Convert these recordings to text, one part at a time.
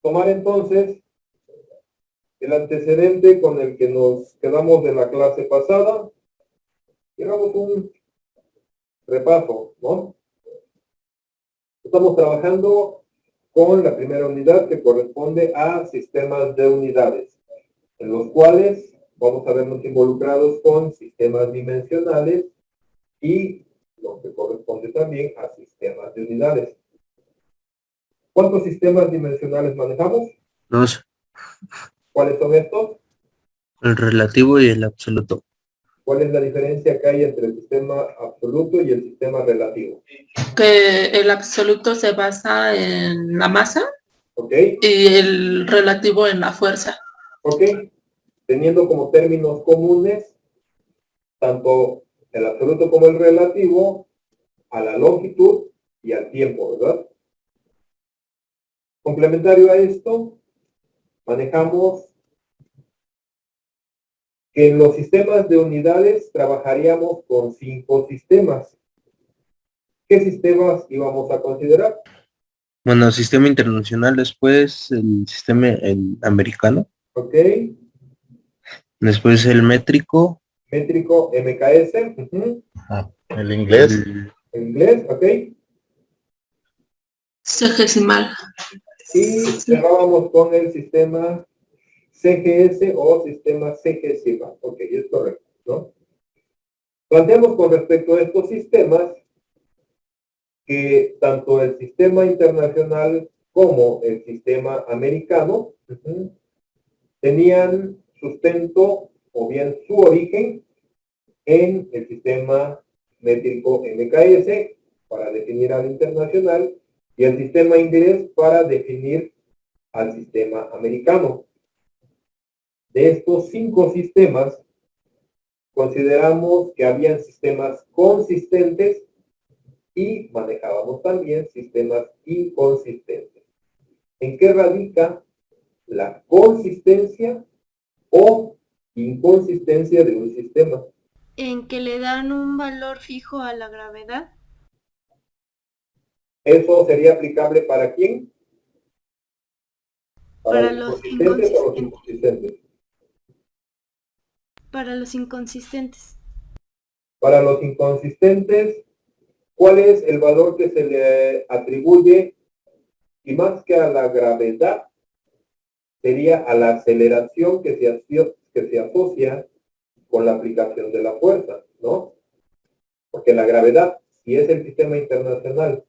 tomar entonces el antecedente con el que nos quedamos de la clase pasada y hagamos un repaso, ¿no? Estamos trabajando con la primera unidad que corresponde a sistemas de unidades, en los cuales vamos a vernos involucrados con sistemas dimensionales y lo que corresponde también a sistemas de unidades. ¿Cuántos sistemas dimensionales manejamos? 2. ¿Cuáles son estos? El relativo y el absoluto. ¿Cuál es la diferencia que hay entre el sistema absoluto y el sistema relativo? Que el absoluto se basa en la masa. ¿Ok? Y el relativo en la fuerza. ¿Ok? Teniendo como términos comunes tanto el absoluto como el relativo a la longitud y al tiempo, ¿verdad? Complementario a esto, manejamos que en los sistemas de unidades trabajaríamos con 5 sistemas. ¿Qué sistemas íbamos a considerar? Bueno, sistema internacional, después el sistema americano, ¿Ok? después el métrico, Métrico MKS. El inglés. El inglés, ¿ok? Sexagesimal. Y cerrábamos con el sistema CGS o sistema CGSIMA. Ok, es correcto, ¿no? Planteamos con respecto a estos sistemas que tanto el sistema internacional como el sistema americano tenían sustento o bien su origen en el sistema métrico MKS para definir al internacional y el sistema inglés para definir al sistema americano. De estos 5 sistemas, consideramos que habían sistemas consistentes y manejábamos también sistemas inconsistentes. ¿En qué radica la consistencia o inconsistencia de un sistema? En que le dan un valor fijo a la gravedad. ¿Eso sería aplicable para quién? Para los los consistentes o los inconsistentes? Para los inconsistentes. Para los inconsistentes, ¿cuál es el valor que se le atribuye? Y más que a la gravedad, sería a la aceleración que se asocia con la aplicación de la fuerza, ¿no? Porque la gravedad, si es el sistema internacional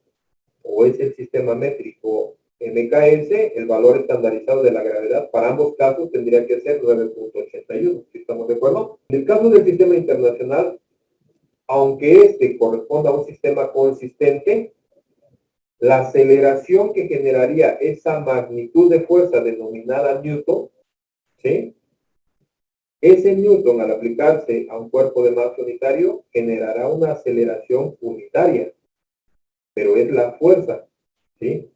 o es el sistema métrico MKS, el valor estandarizado de la gravedad para ambos casos tendría que ser 9.81, ¿sí estamos de acuerdo? En el caso del sistema internacional, aunque este corresponda a un sistema consistente, la aceleración que generaría esa magnitud de fuerza denominada Newton, ¿sí? Ese Newton, al aplicarse a un cuerpo de masa unitario, generará una aceleración unitaria, pero es la fuerza, ¿sí?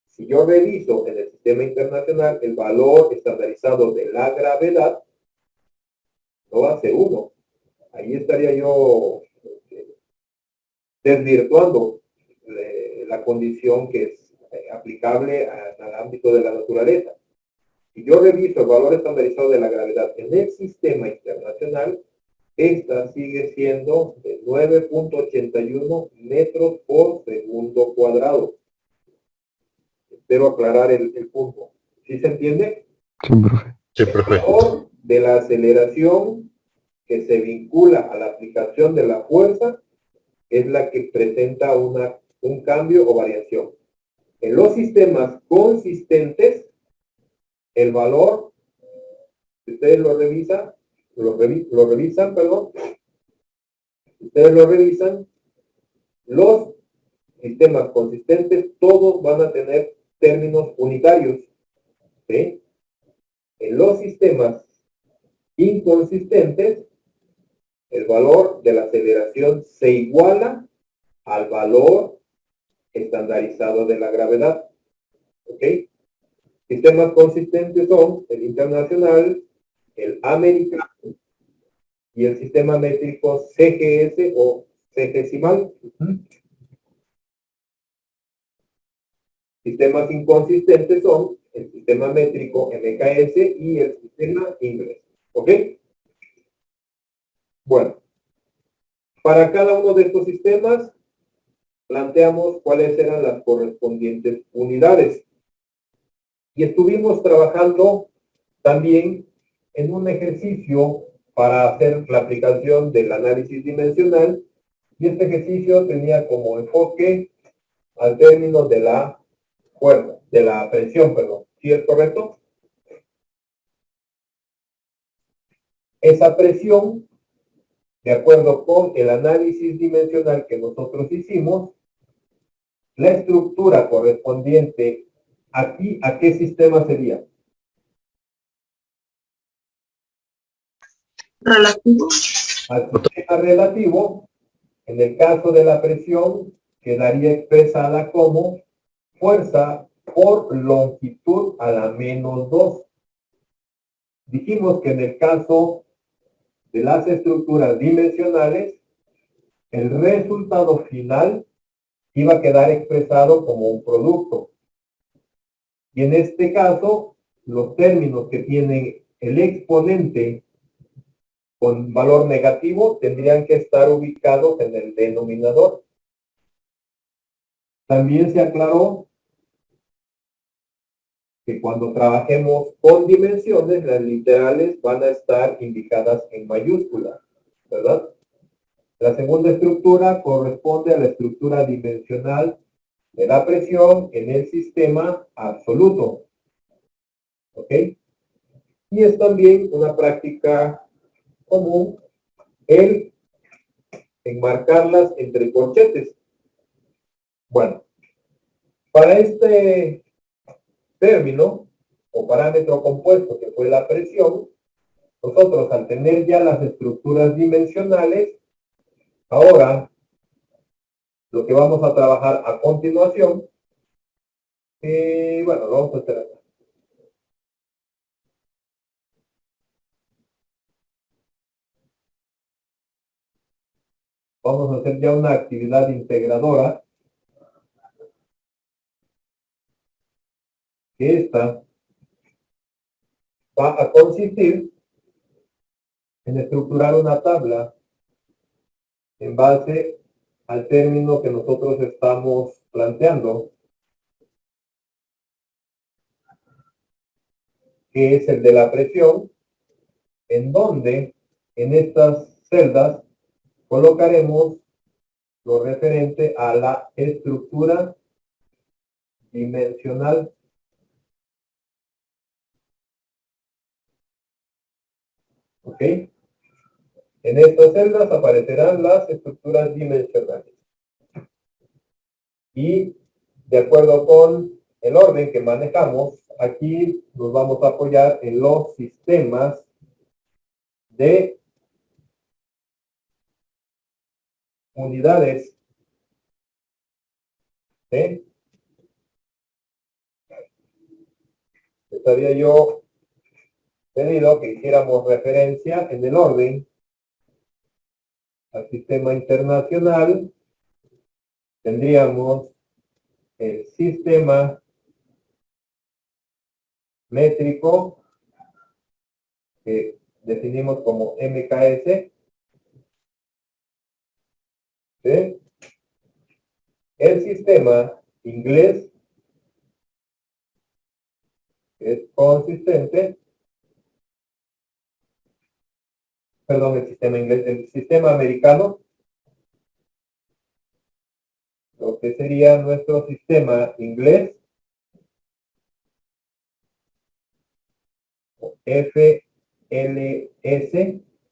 Si yo reviso en el sistema internacional el valor estandarizado de la gravedad, no va a ser 1. Ahí estaría yo desvirtuando la condición que es aplicable al ámbito de la naturaleza. Si yo reviso el valor estandarizado de la gravedad en el sistema internacional, esta sigue siendo de 9.81 metros por segundo cuadrado. Espero aclarar el punto. ¿Sí se entiende? Sí, profe. Sí, profe. El valor de la aceleración que se vincula a la aplicación de la fuerza es la que presenta un cambio o variación. En los sistemas consistentes, el valor, si ustedes lo revisan, los sistemas consistentes, todos van a tener términos unitarios, ¿sí? En los sistemas inconsistentes, el valor de la aceleración se iguala al valor estandarizado de la gravedad, ¿ok? Sistemas consistentes son el internacional, el americano y el sistema métrico CGS o CGesimal. Sistemas inconsistentes son el sistema métrico MKS y el sistema inglés. ¿Ok? Bueno, para cada uno de estos sistemas planteamos cuáles eran las correspondientes unidades. Y estuvimos trabajando también en un ejercicio para hacer la aplicación del análisis dimensional, y este ejercicio tenía como enfoque al término de la fuerza, de la presión, perdón. ¿Sí es correcto? Esa presión, de acuerdo con el análisis dimensional que nosotros hicimos, la estructura correspondiente aquí, ¿a qué sistema sería? Relativo. Al sistema relativo. En el caso de la presión, quedaría expresada como fuerza por longitud a la menos 2. Dijimos que en el caso de las estructuras dimensionales, el resultado final iba a quedar expresado como un producto. Y en este caso, los términos que tienen el exponente con valor negativo tendrían que estar ubicados en el denominador. También se aclaró que cuando trabajemos con dimensiones, las literales van a estar indicadas en mayúsculas, ¿verdad? La segunda estructura corresponde a la estructura dimensional de la presión en el sistema absoluto. ¿Ok? Y es también una práctica común el enmarcarlas entre corchetes. Bueno, para este término o parámetro compuesto que fue la presión, nosotros al tener ya las estructuras dimensionales, ahora lo que vamos a trabajar a continuación, bueno, lo vamos a hacer acá. Vamos a hacer ya una actividad integradora, que esta va a consistir en estructurar una tabla en base al término que nosotros estamos planteando, que es el de la presión, en donde en estas celdas colocaremos lo referente a la estructura dimensional. ¿Ok? En estas celdas aparecerán las estructuras dimensionales. Y de acuerdo con el orden que manejamos, aquí nos vamos a apoyar en los sistemas de unidades. ¿Sí? Les había yo pedido que hiciéramos referencia en el orden al sistema internacional. Tendríamos el sistema métrico que definimos como MKS. ¿Sí? El sistema inglés, que es consistente, perdón, el sistema inglés, el sistema americano, lo que sería nuestro sistema inglés, FLS,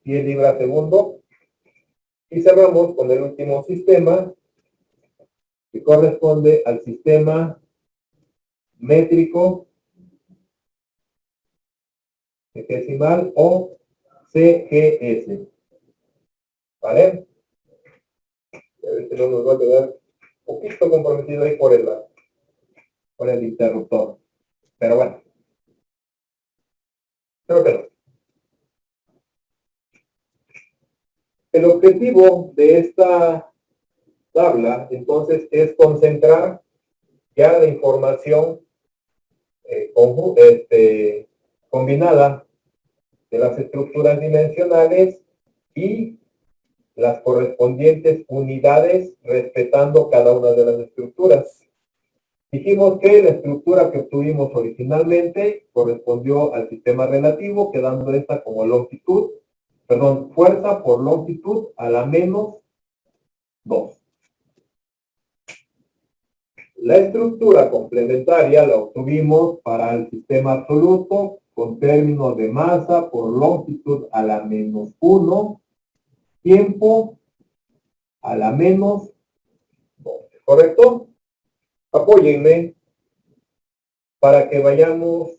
pie libra segundo, y cerramos con el último sistema, que corresponde al sistema métrico decimal o CGS. ¿Vale? A ver si no nos va a quedar un poquito comprometido ahí por el interruptor. Pero bueno. Creo que no. El objetivo de esta tabla, entonces, es concentrar ya la información combinada de las estructuras dimensionales y las correspondientes unidades respetando cada una de las estructuras. Dijimos que la estructura que obtuvimos originalmente correspondió al sistema relativo, quedando esta como fuerza por longitud a la menos 2. La estructura complementaria la obtuvimos para el sistema absoluto con términos de masa por longitud a la menos 1, tiempo a la menos 2. ¿Correcto? Apóyenme para que vayamos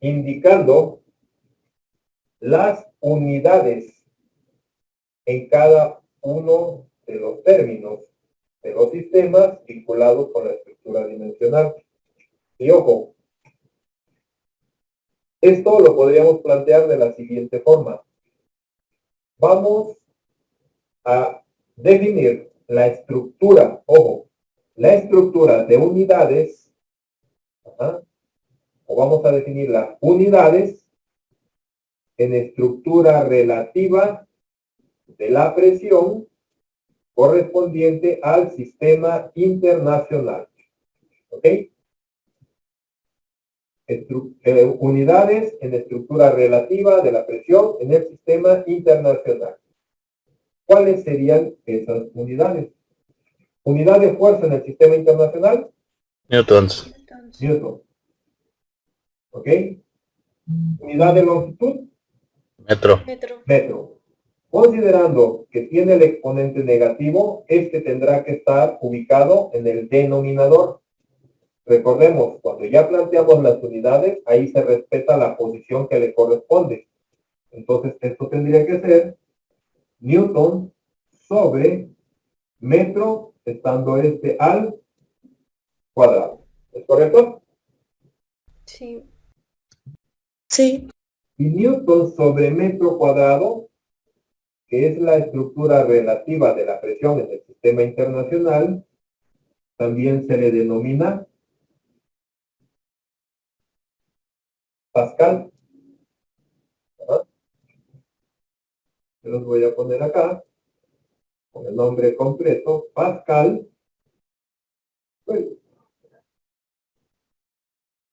indicando las unidades en cada uno de los términos de los sistemas vinculados con la estructura dimensional. Y ojo, esto lo podríamos plantear de la siguiente forma. Vamos a definir la estructura, ojo, la estructura de unidades, o vamos a definir las unidades en estructura relativa de la presión correspondiente al sistema internacional. ¿Ok? Unidades en estructura relativa de la presión en el sistema internacional. ¿Cuáles serían esas unidades? Unidad de fuerza en el sistema internacional. Newtons. Newton. ¿Ok? Unidad de longitud. Metro. Metro. Considerando que tiene el exponente negativo, este tendrá que estar ubicado en el denominador. Recordemos, cuando ya planteamos las unidades, ahí se respeta la posición que le corresponde. Entonces, esto tendría que ser Newton sobre metro, estando este al cuadrado. ¿Es correcto? Sí. Sí. Y Newton sobre metro cuadrado, que es la estructura relativa de la presión en el sistema internacional, también se le denomina Pascal. Yo los voy a poner acá con el nombre completo, Pascal.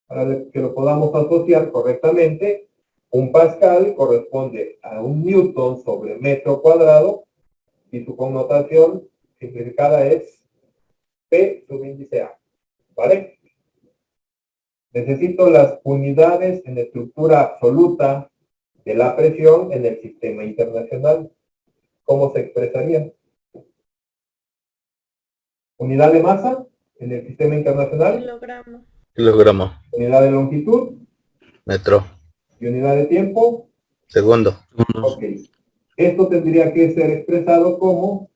Para que lo podamos asociar correctamente, un Pascal corresponde a un Newton sobre metro cuadrado y su connotación simplificada es P subíndice A. ¿Vale? Necesito las unidades en estructura absoluta de la presión en el sistema internacional. ¿Cómo se expresarían? Unidad de masa en el sistema internacional. Kilogramo. Unidad de longitud. Metro. Y unidad de tiempo. Segundo. Ok. Esto tendría que ser expresado como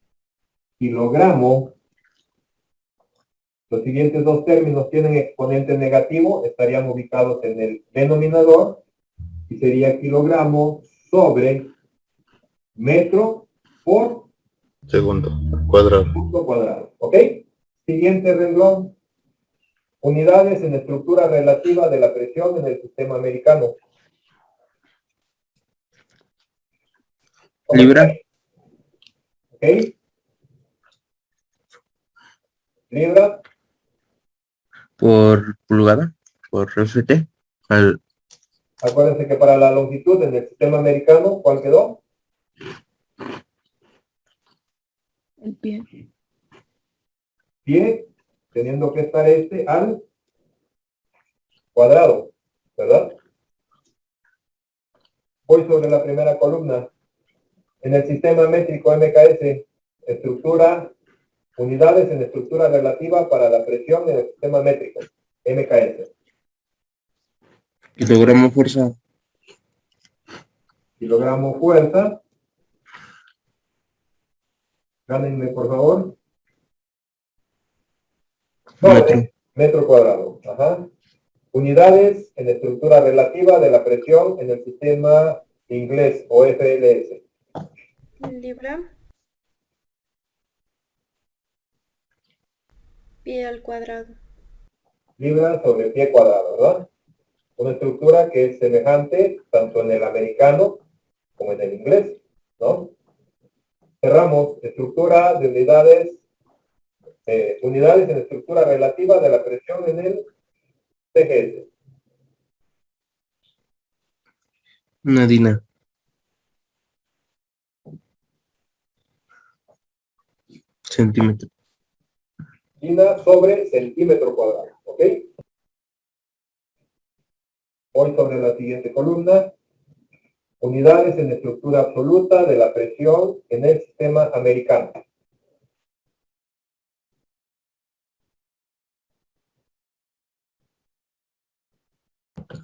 kilogramo. Los siguientes dos términos tienen exponente negativo, estarían ubicados en el denominador y sería kilogramo sobre metro por Segundo. Cuadrado. punto cuadrado. ¿Ok? Siguiente renglón. Unidades en estructura relativa de la presión en el sistema americano. Libra. ¿Ok? Libra. Por pulgada. Por FT. Acuérdense que para la longitud en el sistema americano, ¿cuál quedó? El pie. Pie, teniendo que estar este al cuadrado, ¿verdad? Voy sobre la primera columna. En el sistema métrico MKS, estructura, unidades en estructura relativa para la presión en el sistema métrico, MKS. Kilogramo fuerza. Kilogramo fuerza. Gánenme, por favor. Metro. Metro cuadrado. Ajá. Unidades en estructura relativa de la presión en el sistema inglés o FLS. Libra. Pie al cuadrado. libra sobre pie cuadrado, ¿verdad? Una estructura que es semejante tanto en el americano como en el inglés, ¿no? Cerramos estructura de unidades en estructura relativa de la presión en el CGS. Nadina. Centímetro. Dina sobre centímetro cuadrado, ¿ok? Voy sobre la siguiente columna. Unidades en estructura absoluta de la presión en el sistema americano.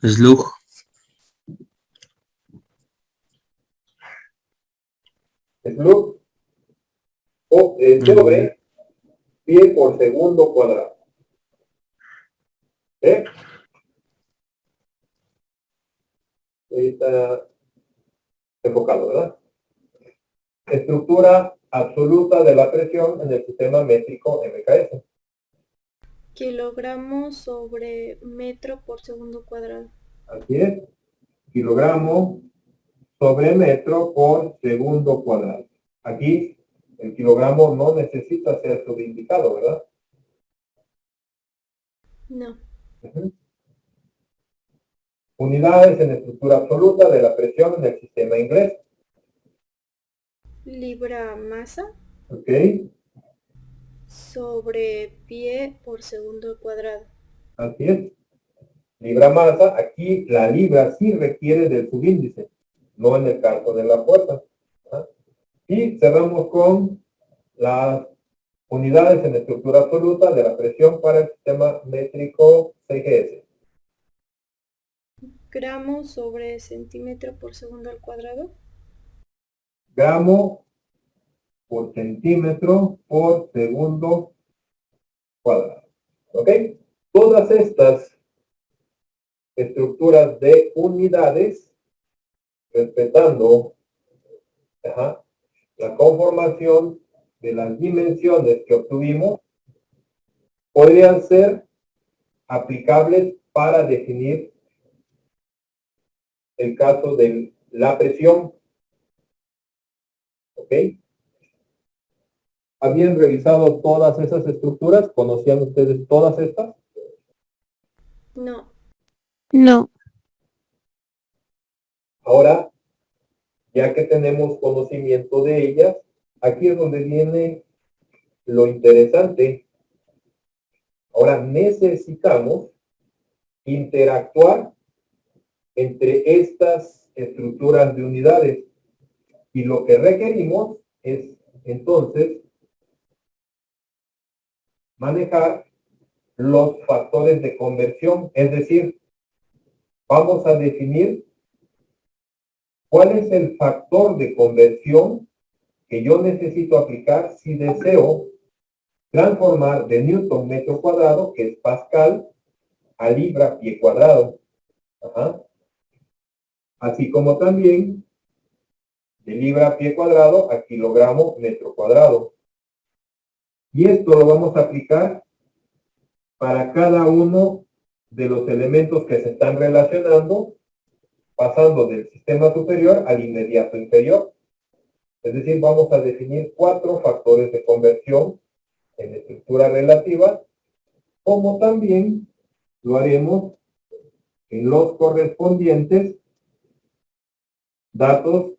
Slug. Slug sobre pie por segundo cuadrado. ¿Eh? Ahí está enfocado, ¿verdad? Estructura absoluta de la presión en el sistema métrico MKS. Kilogramos sobre metro por segundo cuadrado. Así es. Kilogramo sobre metro por segundo cuadrado. Aquí el kilogramo no necesita ser subindicado, ¿verdad? No. Uh-huh. Unidades en estructura absoluta de la presión en el sistema inglés. Libra masa Ok. sobre pie por segundo cuadrado. Así es. Libra masa, aquí la libra sí requiere del subíndice, no en el caso de la fuerza. ¿Verdad? Y cerramos con las unidades en estructura absoluta de la presión para el sistema métrico CGS. Gramos sobre centímetro por segundo al cuadrado. Gramo por centímetro por segundo cuadrado. ¿Ok? Todas estas estructuras de unidades, respetando la conformación de las dimensiones que obtuvimos, podrían ser aplicables para definir el caso de la presión. ¿Ok? ¿Habían revisado todas esas estructuras? ¿Conocían ustedes todas estas? No. No. Ahora, ya que tenemos conocimiento de ellas, aquí es donde viene lo interesante. Ahora necesitamos interactuar entre estas estructuras de unidades. Y lo que requerimos es, entonces, manejar los factores de conversión. Es decir, vamos a definir cuál es el factor de conversión que yo necesito aplicar si deseo transformar de Newton metro cuadrado, que es Pascal, a libra pie cuadrado. Ajá. Así como también de libra pie cuadrado a kilogramo metro cuadrado. Y esto lo vamos a aplicar para cada uno de los elementos que se están relacionando, pasando del sistema superior al inmediato inferior. Es decir, vamos a definir 4 factores de conversión en estructura relativa, como también lo haremos en los correspondientes datos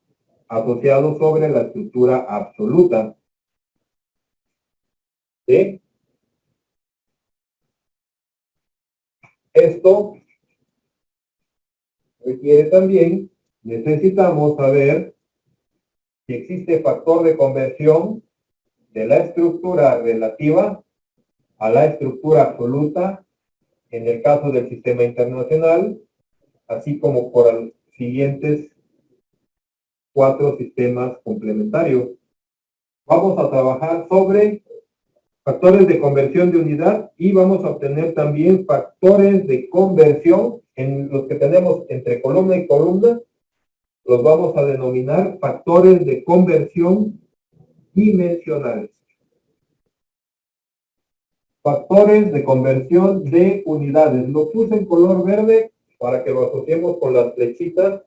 asociados sobre la estructura absoluta. ¿Sí? Esto requiere también, necesitamos saber si existe factor de conversión de la estructura relativa a la estructura absoluta en el caso del sistema internacional, así como por los siguientes 4 sistemas complementarios. Vamos a trabajar sobre factores de conversión de unidad y vamos a obtener también factores de conversión en los que tenemos entre columna y columna. Los vamos a denominar factores de conversión dimensionales. Factores de conversión de unidades. Lo puse en color verde para que lo asociemos con las flechitas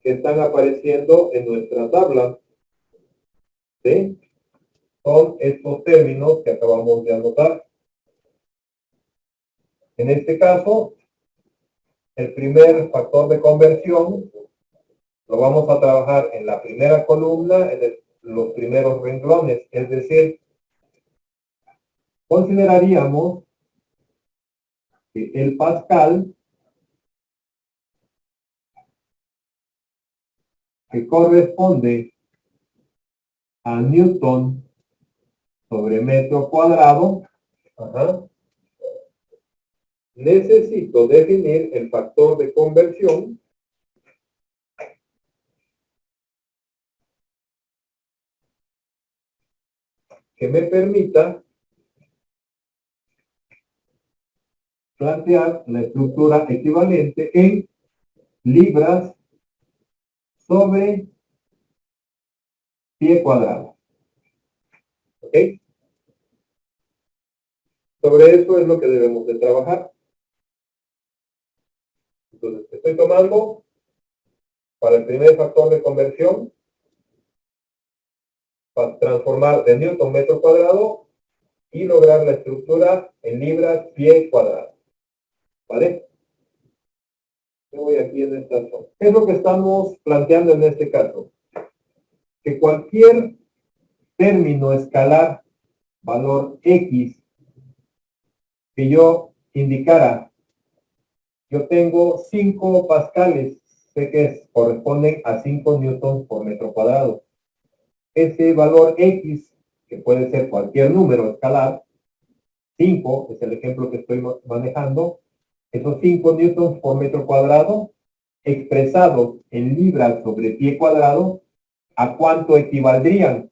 que están apareciendo en nuestra tabla. ¿Sí? Son estos términos que acabamos de anotar. En este caso, el primer factor de conversión lo vamos a trabajar en la primera columna, en los primeros renglones, es decir, consideraríamos que el Pascal, que corresponde a Newton sobre metro cuadrado, necesito definir el factor de conversión que me permita plantear la estructura equivalente en libras sobre pie cuadrado. ¿Ok? Sobre eso es lo que debemos de trabajar. Entonces, estoy tomando para el primer factor de conversión, para transformar de Newton metro cuadrado y lograr la estructura en libras pie cuadrado. ¿Vale? Yo voy aquí en esta zona. ¿Qué es lo que estamos planteando en este caso? Que cualquier término escalar, valor X, que yo indicara, yo tengo 5 pascales, sé que corresponden a 5 newtons por metro cuadrado. Ese valor X, que puede ser cualquier número escalar, 5 es el ejemplo que estoy manejando, esos 5 newtons por metro cuadrado, expresados en libras sobre pie cuadrado, ¿a cuánto equivaldrían?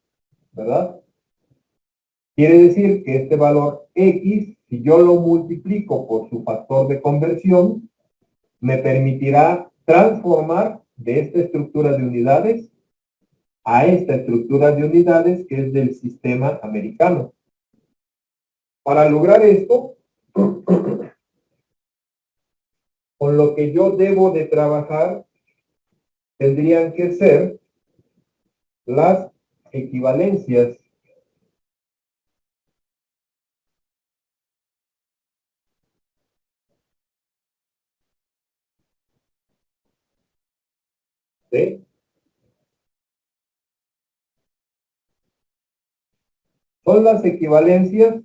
¿Verdad? Quiere decir que este valor X, si yo lo multiplico por su factor de conversión, me permitirá transformar de esta estructura de unidades a esta estructura de unidades que es del sistema americano. Para lograr esto, con lo que yo debo de trabajar, tendrían que ser las equivalencias ¿sí? Son las equivalencias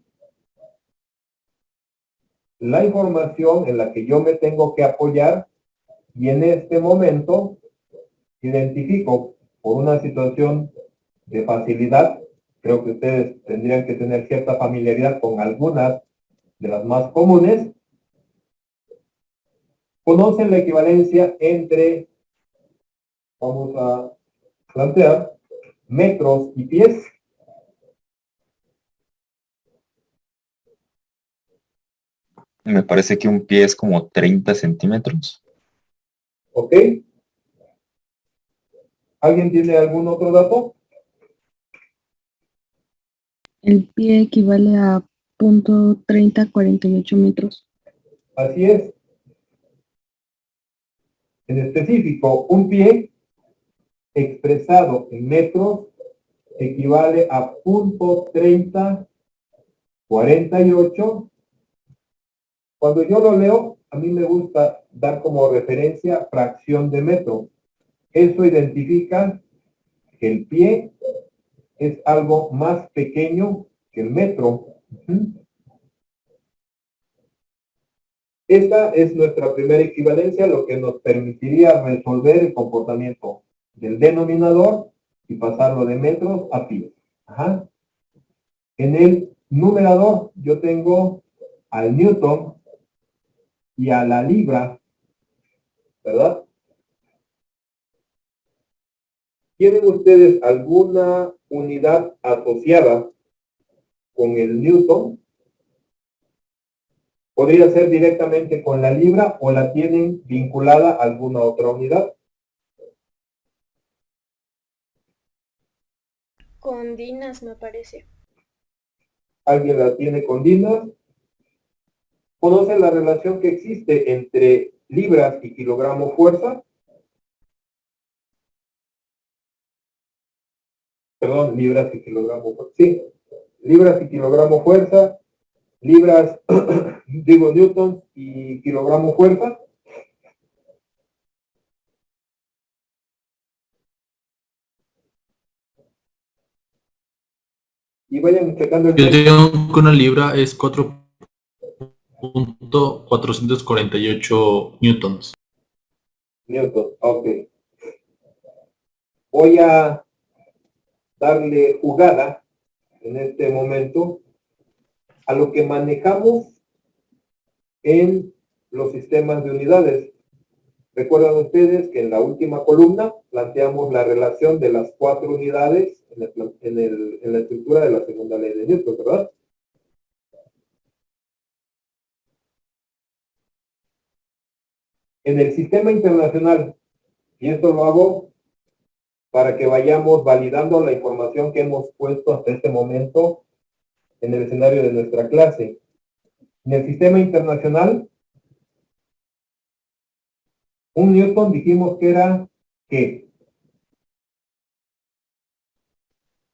la información en la que yo me tengo que apoyar y en este momento identifico por una situación de facilidad, creo que ustedes tendrían que tener cierta familiaridad con algunas de las más comunes, conocen la equivalencia entre, vamos a plantear, metros y pies. Me parece que un pie es como 30 centímetros. ¿Ok? ¿Alguien tiene algún otro dato? El pie equivale a .3048 metros. Así es. En específico, un pie expresado en metros equivale a .3048. Cuando yo lo leo, a mí me gusta dar como referencia fracción de metro. Eso identifica que el pie es algo más pequeño que el metro. Esta es nuestra primera equivalencia, lo que nos permitiría resolver el comportamiento del denominador y pasarlo de metros a pies. En el numerador yo tengo al newton y a la libra, ¿verdad? ¿Tienen ustedes alguna unidad asociada con el newton? Podría ser directamente con la libra o la tienen vinculada a alguna otra unidad. Con dinas, me parece. ¿Alguien la tiene con Dinas? ¿Conocen la relación que existe entre libras y kilogramo fuerza? Perdón, libras y kilogramo fuerza. Sí, libras y kilogramo fuerza, libras, digo, newtons y kilogramo fuerza. Y vayan checando el Yo tengo que una libra es 4.448 newtons. newton. Ok. Voy a darle jugada en este momento a lo que manejamos en los sistemas de unidades. Recuerdan ustedes que en la última columna planteamos la relación de las 4 unidades en la estructura de la segunda ley de Newton, ¿verdad? En el sistema internacional, y esto lo hago para que vayamos validando la información que hemos puesto hasta este momento en el escenario de nuestra clase. En el sistema internacional, un newton dijimos que era, ¿qué?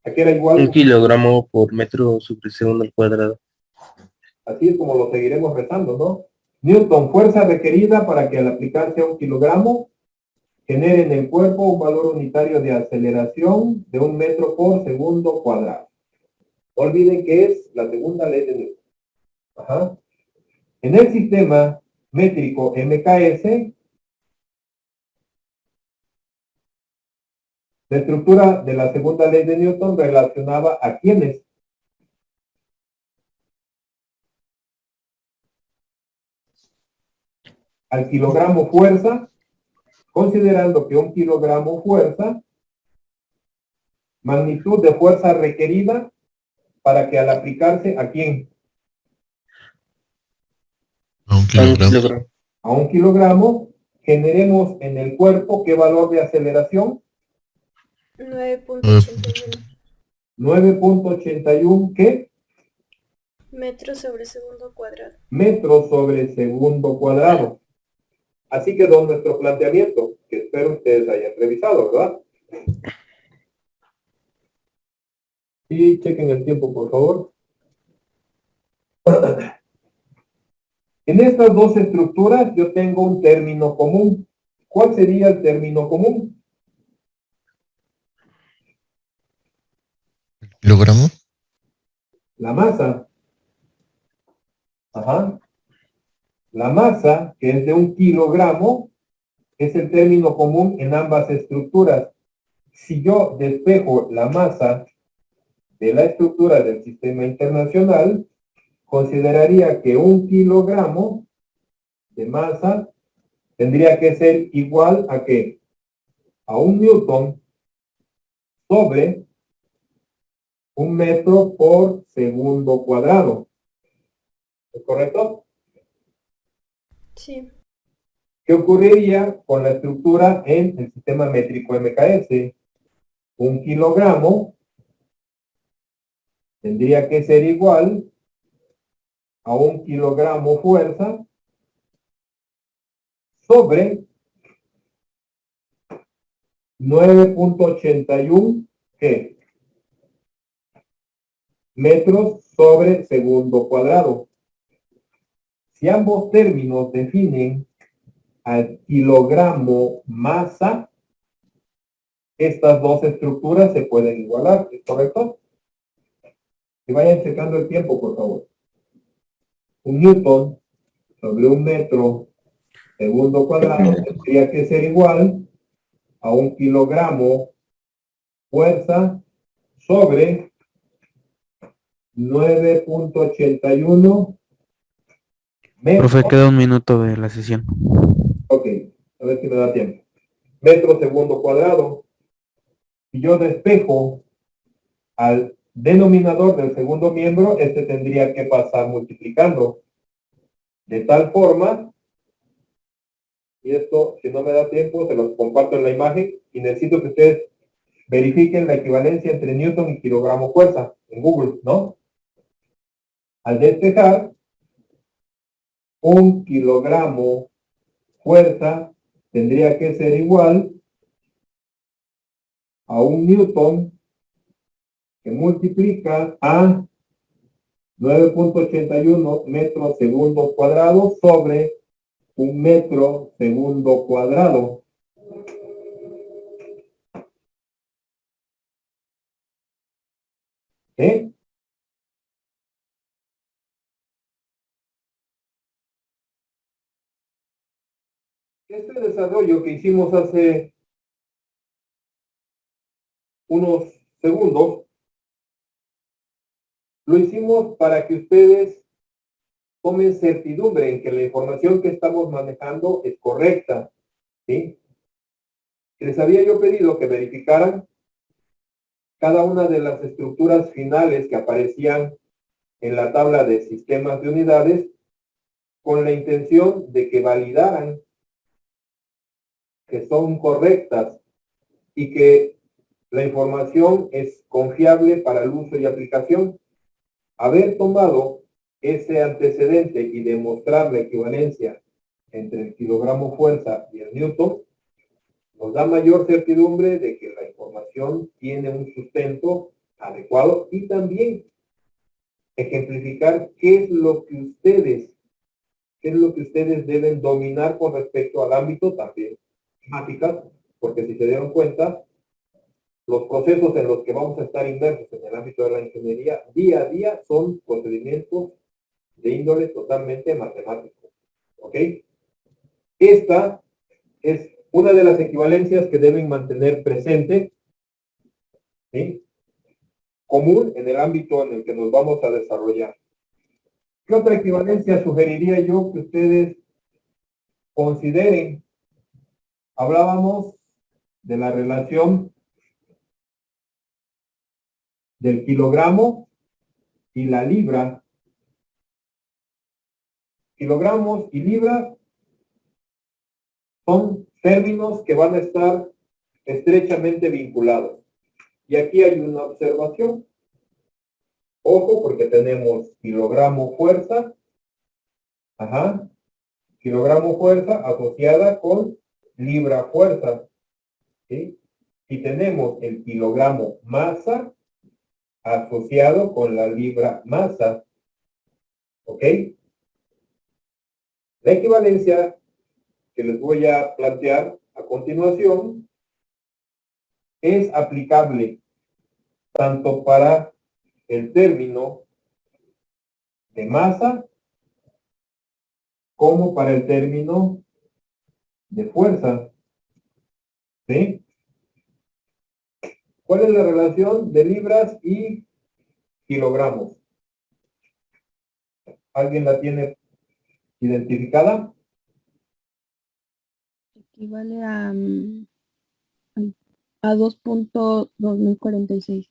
Aquí era igual. 1 kilogramo por metro sobre segundo al cuadrado. Así es como lo seguiremos rezando, ¿no? Newton, fuerza requerida para que al aplicarse a 1 kilogramo genere en el cuerpo un valor unitario de aceleración de 1 metro por segundo cuadrado. No olviden que es la segunda ley de Newton. Ajá. En el sistema métrico MKS, la estructura de la segunda ley de Newton relacionaba a quiénes. Al kilogramo fuerza, considerando que 1 kilogramo fuerza, magnitud de fuerza requerida para que al aplicarse a quién. A 1 kilogramo. A 1 kilogramo, generemos en el cuerpo ¿qué valor de aceleración? 9.81 9.81, ¿qué? metros sobre segundo cuadrado. Metros sobre segundo cuadrado. Así quedó nuestro planteamiento, que espero ustedes hayan revisado, ¿verdad? Y chequen el tiempo, por favor. En estas dos estructuras yo tengo un término común. ¿Cuál sería el término común? ¿Kilogramo? La masa. Ajá. La masa, que es de 1 kilogramo, es el término común en ambas estructuras. Si yo despejo la masa de la estructura del sistema internacional, consideraría que 1 kilogramo de masa tendría que ser igual a ¿qué? A 1 newton sobre 1 metro por segundo cuadrado. ¿Es correcto? Sí. ¿Qué ocurriría con la estructura en el sistema métrico MKS? 1 kilogramo tendría que ser igual a 1 kilogramo fuerza sobre 9.81 ¿qué? Metros sobre segundo cuadrado. Si ambos términos definen al kilogramo masa, estas dos estructuras se pueden igualar, ¿es correcto? Y vayan checando el tiempo, por favor. 1 newton sobre 1 metro segundo cuadrado tendría que ser igual a 1 kilogramo fuerza sobre 9.81 metros. Profe, queda 1 minuto de la sesión. Ok, a ver si me da tiempo. Metro segundo cuadrado. Si yo despejo al denominador del segundo miembro, este tendría que pasar multiplicando. De tal forma, y esto, si no me da tiempo, se los comparto en la imagen, y necesito que ustedes verifiquen la equivalencia entre newton y kilogramo fuerza en Google, ¿no? Al despejar, 1 kilogramo fuerza tendría que ser igual a 1 newton que multiplica a 9.81 metros segundo cuadrado sobre 1 metro segundo cuadrado. ¿Eh? Este desarrollo que hicimos hace unos segundos, lo hicimos para que ustedes tomen certidumbre en que la información que estamos manejando es correcta, ¿sí? Les había yo pedido que verificaran cada una de las estructuras finales que aparecían en la tabla de sistemas de unidades con la intención de que validaran que son correctas y que la información es confiable para el uso y aplicación. Haber tomado ese antecedente y demostrar la equivalencia entre el kilogramo fuerza y el newton nos da mayor certidumbre de que la información tiene un sustento adecuado y también ejemplificar qué es lo que ustedes deben dominar con respecto al ámbito también matemáticas, porque si se dieron cuenta, los procesos en los que vamos a estar inmersos en el ámbito de la ingeniería día a día son procedimientos de índole totalmente matemático. ¿Ok? Esta es una de las equivalencias que deben mantener presente, ¿sí? Común en el ámbito en el que nos vamos a desarrollar. ¿Qué otra equivalencia sugeriría yo que ustedes consideren? Hablábamos de la relación del kilogramo y la libra. Kilogramos y libras son términos que van a estar estrechamente vinculados. Y aquí hay una observación. Ojo, porque tenemos kilogramo fuerza, kilogramo fuerza asociada con libra fuerza, ¿sí? Y tenemos el kilogramo masa asociado con la libra masa, ¿ok? La equivalencia que les voy a plantear a continuación es aplicable tanto para el término de masa como para el término de fuerza, ¿sí? ¿Cuál es la relación de libras y kilogramos? ¿Alguien la tiene identificada? Equivale a 2.2046.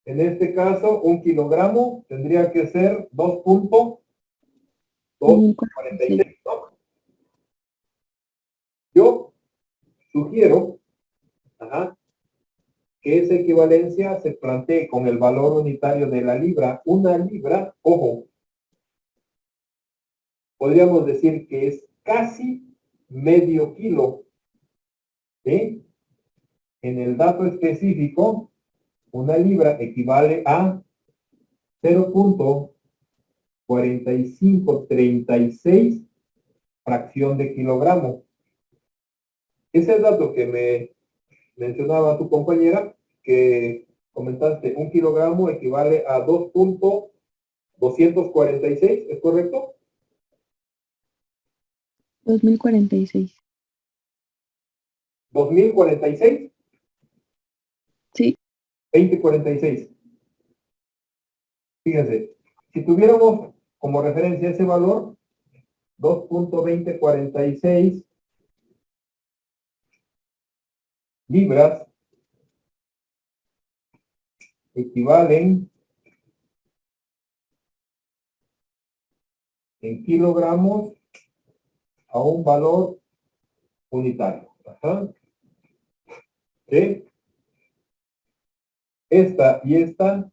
En este caso, un kilogramo tendría que ser 2.246, ¿no? Yo sugiero que esa equivalencia se plantee con el valor unitario de la libra. Una libra, ojo, podríamos decir que es casi medio kilo, ¿sí? En el dato específico, una libra equivale a 0.4536 fracción de kilogramo. Ese dato que me mencionaba tu compañera, que comentaste, un kilogramo equivale a 2.246, ¿es correcto? 2046. 2046. Sí. 2046. Fíjense, si tuviéramos como referencia ese valor, 2.2046 libras equivalen en kilogramos a un valor unitario. ¿Sí? Esta y esta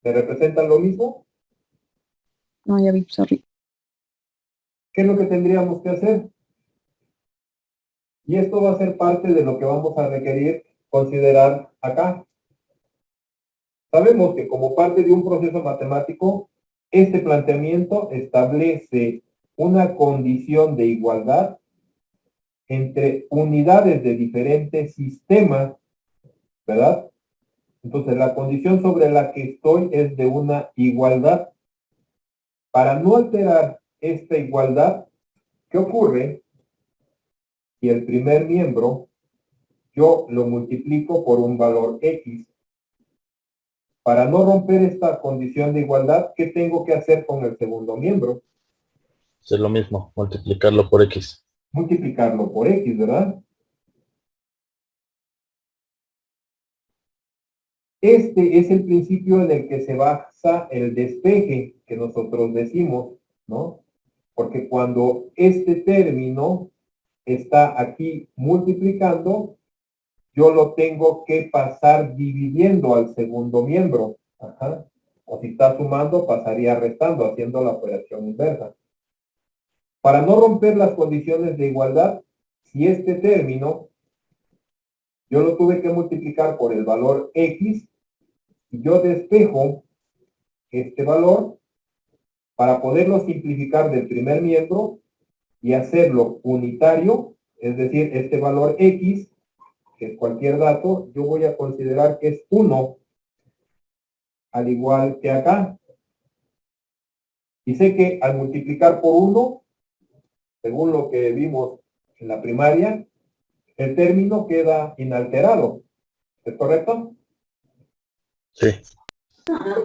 ¿Se representan lo mismo? No, ya vi, sorry. ¿Qué es lo que tendríamos que hacer? Y esto va a ser parte de lo que vamos a requerir considerar acá. Sabemos que como parte de un proceso matemático, este planteamiento establece una condición de igualdad entre unidades de diferentes sistemas, ¿verdad? Entonces, la condición sobre la que estoy es de una igualdad. Para no alterar esta igualdad, ¿qué ocurre? Si el primer miembro yo lo multiplico por un valor X. Para no romper esta condición de igualdad, ¿qué tengo que hacer con el segundo miembro? Es lo mismo, multiplicarlo por X. Multiplicarlo por X, ¿verdad? Este es el principio en el que se basa el despeje que nosotros decimos, ¿no? Porque cuando este término está aquí multiplicando, yo lo tengo que pasar dividiendo al segundo miembro. Ajá. O si está sumando, pasaría restando, haciendo la operación inversa. Para no romper las condiciones de igualdad, si este término yo lo tuve que multiplicar por el valor X, y yo despejo este valor para poderlo simplificar del primer miembro y hacerlo unitario, es decir, este valor X, que es cualquier dato, yo voy a considerar que es 1, al igual que acá. Y sé que al multiplicar por 1, según lo que vimos en la primaria, el término queda inalterado. ¿Es correcto? Sí.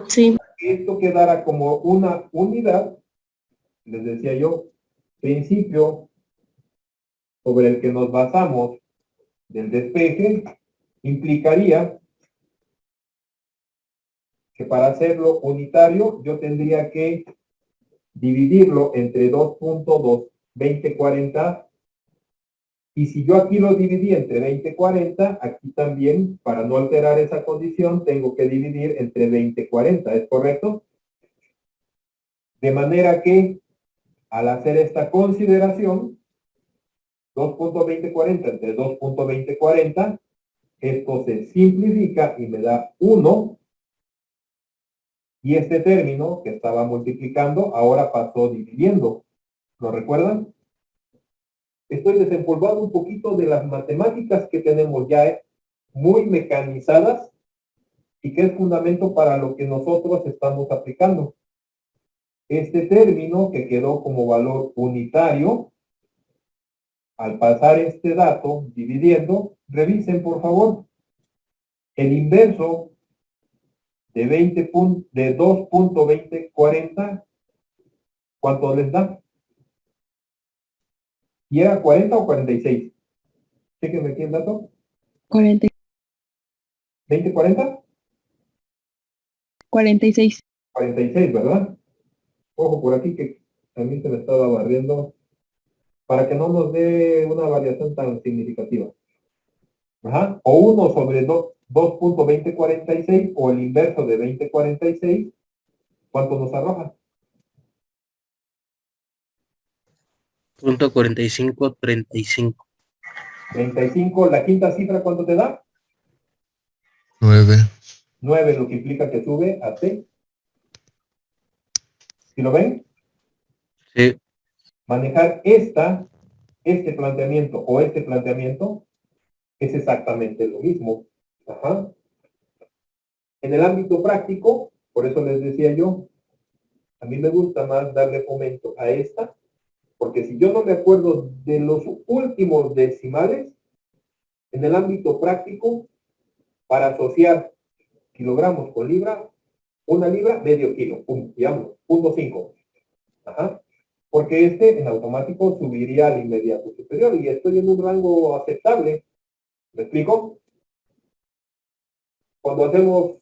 Sí. Esto quedará como una unidad, les decía yo, principio sobre el que nos basamos del despeje, implicaría que para hacerlo unitario yo tendría que dividirlo entre 2.22040, y si yo aquí lo dividí entre 2040, aquí también, para no alterar esa condición, tengo que dividir entre 2040, ¿es correcto? De manera que, al hacer esta consideración, 2.2040 entre 2.2040, esto se simplifica y me da 1, y este término que estaba multiplicando ahora pasó dividiendo. ¿Lo recuerdan? Estoy desempolvando un poquito de las matemáticas que tenemos ya muy mecanizadas y que es fundamento para lo que nosotros estamos aplicando. Este término que quedó como valor unitario, al pasar este dato dividiendo, revisen por favor, el inverso de 2.2040, ¿cuánto les da? ¿Y era 40 o 46? Chéquenme aquí el dato. 40, ¿2040? 46. 46, ¿verdad? Ojo por aquí que también se me estaba barriendo para que no nos dé una variación tan significativa. Ajá. O 1 sobre 2.2046 o el inverso de 2046, ¿cuánto nos arroja? .4535. 35, la quinta cifra, ¿cuánto te da? 9. 9, lo que implica que sube a T. ¿Sí lo ven? Sí. Manejar este planteamiento o este planteamiento es exactamente lo mismo. Ajá. En el ámbito práctico, por eso les decía yo, a mí me gusta más darle fomento a esta, porque si yo no me acuerdo de los últimos decimales, en el ámbito práctico, para asociar kilogramos con libra, una libra, medio kilo, digamos, 0.5. Ajá. Porque este en automático subiría al inmediato superior y estoy en un rango aceptable. ¿Me explico? Cuando hacemos,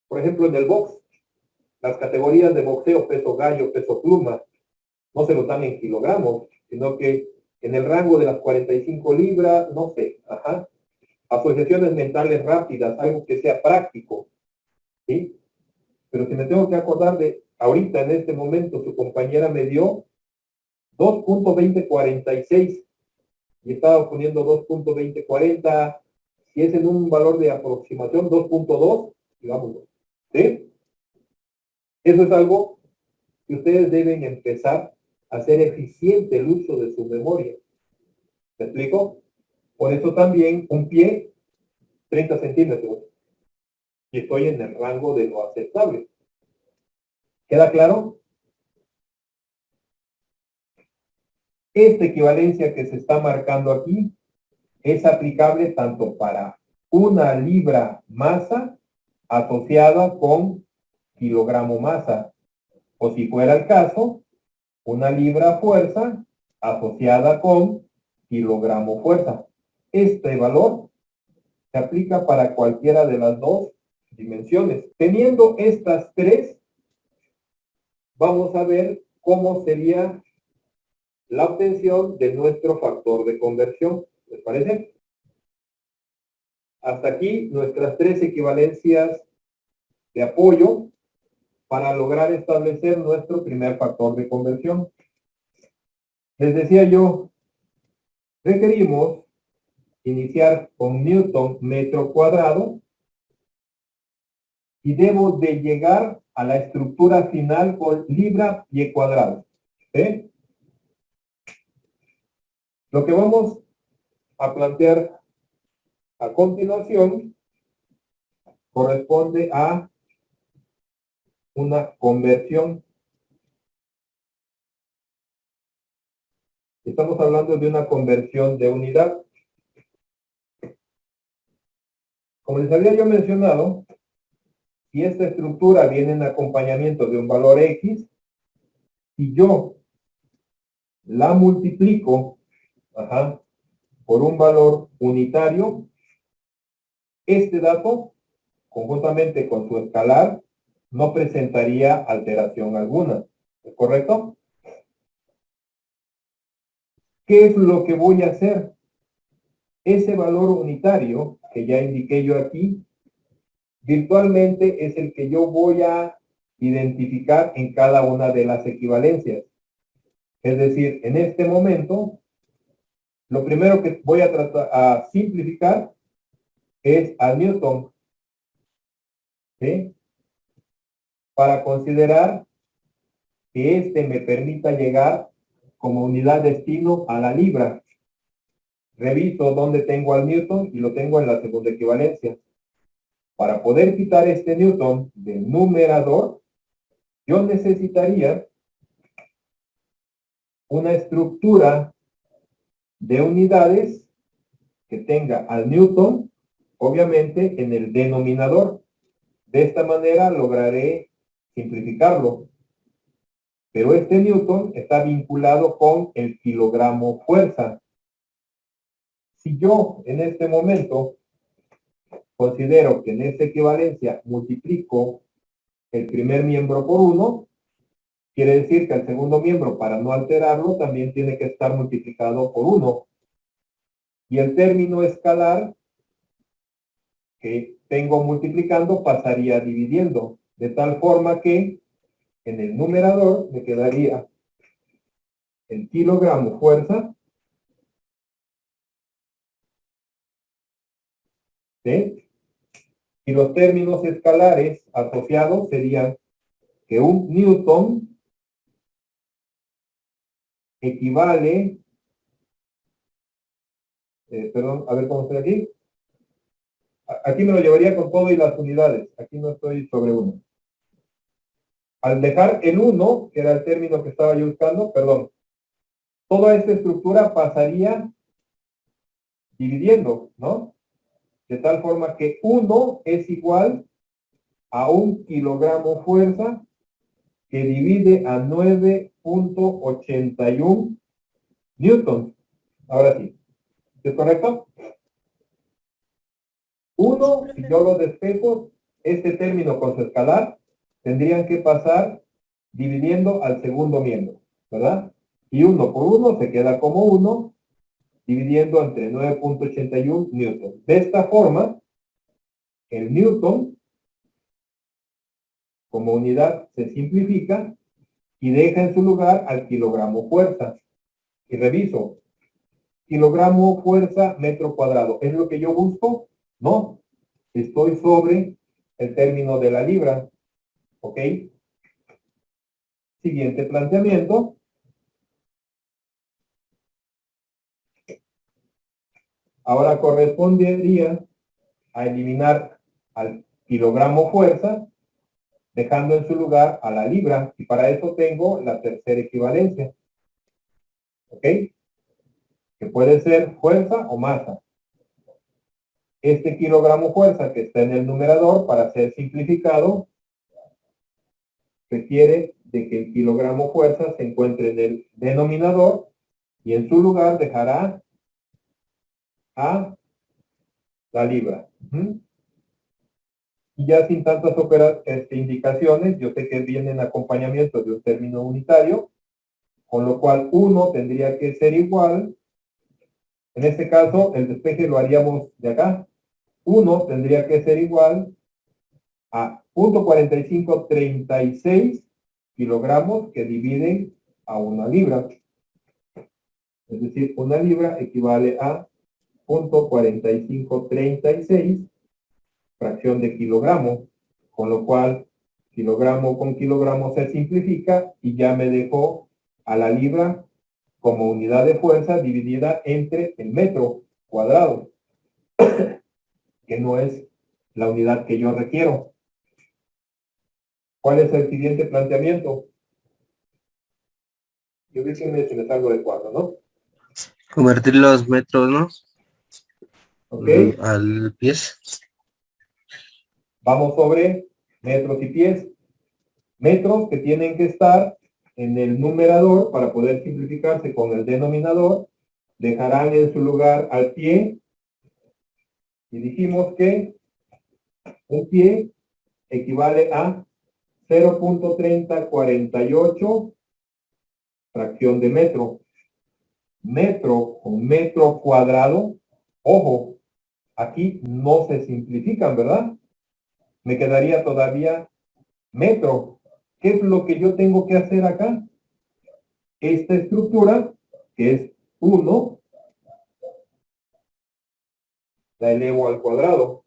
por ejemplo, en el box, las categorías de boxeo, peso gallo, peso pluma, no se lo dan en kilogramos, sino que en el rango de las 45 libras, no sé, ajá. Asociaciones mentales rápidas, algo que sea práctico, ¿sí? Pero si me tengo que acordar de ahorita, en este momento, su compañera me dio 2.2046 y estaba poniendo 2.2040, si es en un valor de aproximación 2.2, digámoslo, ¿sí? Eso es algo que ustedes deben empezar a hacer eficiente el uso de su memoria. ¿Me explico? Por eso también un pie, 30 centímetros, y estoy en el rango de lo aceptable. ¿Queda claro? Esta equivalencia que se está marcando aquí es aplicable tanto para una libra masa asociada con kilogramo masa, o si fuera el caso, una libra fuerza asociada con kilogramo fuerza. Este valor se aplica para cualquiera de las dos dimensiones. Teniendo estas tres, vamos a ver cómo sería la obtención de nuestro factor de conversión. ¿Les parece? Hasta aquí nuestras tres equivalencias de apoyo para lograr establecer nuestro primer factor de conversión. Les decía yo, requerimos iniciar con Newton metro cuadrado y debo de llegar a la estructura final con libra pie cuadrado. ¿Sí? Lo que vamos a plantear a continuación corresponde a una conversión. Estamos hablando de una conversión de unidad. Como les había yo mencionado, si esta estructura viene en acompañamiento de un valor X, si yo la multiplico por un valor unitario, este dato, conjuntamente con su escalar, no presentaría alteración alguna. ¿Es correcto? ¿Qué es lo que voy a hacer? Ese valor unitario, que ya indiqué yo aquí, virtualmente es el que yo voy a identificar en cada una de las equivalencias. Es decir, en este momento, lo primero que voy a tratar a simplificar es a Newton, ¿sí? Para considerar que este me permita llegar como unidad destino a la libra. Reviso dónde tengo al Newton y lo tengo en la segunda equivalencia. Para poder quitar este Newton del numerador, yo necesitaría una estructura de unidades que tenga al Newton, obviamente, en el denominador. De esta manera lograré simplificarlo. Pero este Newton está vinculado con el kilogramo fuerza. Si yo en este momento considero que en esta equivalencia multiplico el primer miembro por 1, quiere decir que el segundo miembro, para no alterarlo, también tiene que estar multiplicado por 1. Y el término escalar que tengo multiplicando pasaría dividiendo, de tal forma que en el numerador me quedaría el kilogramo fuerza, ¿sí? Y los términos escalares asociados serían que un Newton equivale, perdón, a ver cómo estoy aquí. Aquí me lo llevaría con todo y las unidades. Aquí no estoy sobre 1. Al dejar el 1, que era el término que estaba yo buscando, perdón, toda esta estructura pasaría dividiendo, ¿no? De tal forma que 1 es igual a un kilogramo fuerza que divide a 9.81 newtons. Ahora sí. ¿Es correcto? 1, si yo lo despejo, este término con su escalar, tendrían que pasar dividiendo al segundo miembro, ¿verdad? Y 1 por 1 se queda como 1, dividiendo entre 9.81 newtons. De esta forma, el Newton como unidad se simplifica y deja en su lugar al kilogramo fuerza. Y reviso. Kilogramo fuerza metro cuadrado. ¿Es lo que yo busco? No. Estoy sobre el término de la libra. ¿Ok? Siguiente planteamiento. Ahora correspondería a eliminar al kilogramo fuerza, dejando en su lugar a la libra. Y para eso tengo la tercera equivalencia. ¿Ok? Que puede ser fuerza o masa. Este kilogramo fuerza que está en el numerador, para ser simplificado, requiere de que el kilogramo fuerza se encuentre en el denominador y en su lugar dejará a la libra. Y ya sin tantas indicaciones, yo sé que viene en acompañamiento de un término unitario, con lo cual 1 tendría que ser igual. En este caso, el despeje lo haríamos de acá. 1 tendría que ser igual a 0.4536 kilogramos que dividen a una libra. Es decir, una libra equivale a 0.4536 fracción de kilogramo, con lo cual kilogramo con kilogramo se simplifica y ya me dejó a la libra como unidad de fuerza dividida entre el metro cuadrado, que no es la unidad que yo requiero. ¿Cuál es el siguiente planteamiento? Yo vi que se me salgo de cuadro, ¿no? Convertir los metros, ¿no? Ok. Al pies. Vamos sobre metros y pies. Metros que tienen que estar en el numerador para poder simplificarse con el denominador. Dejarán en su lugar al pie. Y dijimos que un pie equivale a 0.3048 fracción de metro. Metro con metro cuadrado. Ojo, aquí no se simplifican, ¿verdad? Me quedaría todavía metro. ¿Qué es lo que yo tengo que hacer acá? Esta estructura, que es 1, la elevo al cuadrado.